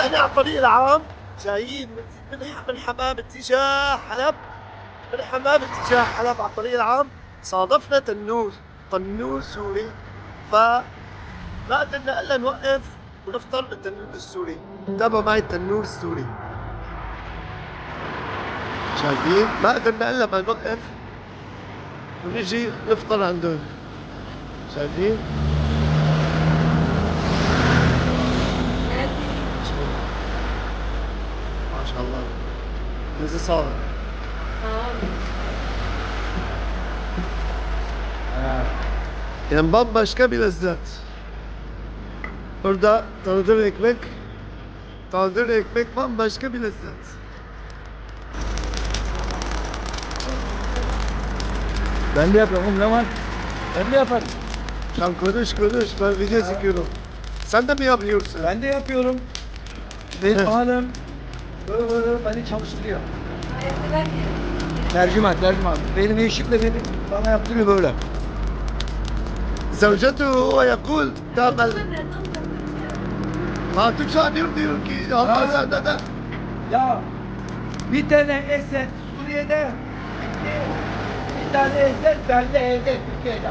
احنا على الطريق العام جايين من حمام اتجاه حلب. من حمام اتجاه حلب على الطريق العام صادفنا تنور سوري، فما قدرنا الا نوقف ونفطر بالتنور السوري. تابعوا معي التنور السوري. شايفين؟ ما قدرنا الا ما نوقف ونجي نفطر عندهم. شايفين؟ ما شاء الله. Bizi sağ olun. Yani bambaşka bir lezzet. Burada tandır ekmek bambaşka bir lezzet. Ben de yapıyorum, ne var? Ben de yaparım. Sen konuş, ben video çekiyorum. Sen de mi yapıyorsun? Ben de yapıyorum. Benim hanım böyle beni çalıştırıyor. Tercüman. Benim eşim de bana yaptırıyor böyle. زوجته هو يقول تعمل ما تشانير diyor ki Allah sende de. Ya bir tane eser Suriye'de bir tane eser bende evde Türkiye'de.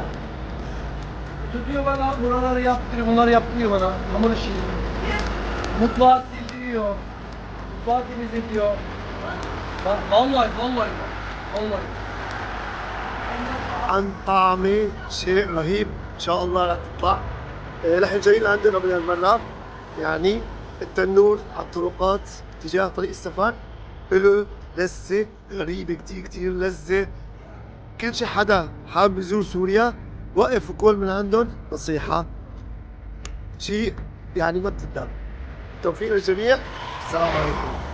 Tutuyor bana buraları yaptırıyor, bunları yaptırıyor bana. Hamur işi. Mutfağı sildiriyor. Mutfağı temizliyor. Vallahi. عن طعمي شيء رهيب ان شاء الله رح تطلع. نحن جايين عندنا من المناف، يعني التنور على الطرقات تجاه طريق السفر له لذة غريبة كتير لذة. كل شي حدا حابب يزور سوريا وقف وكل من عندهم نصيحة، شيء يعني ما بتندم. توفيق للجميع. السلام عليكم.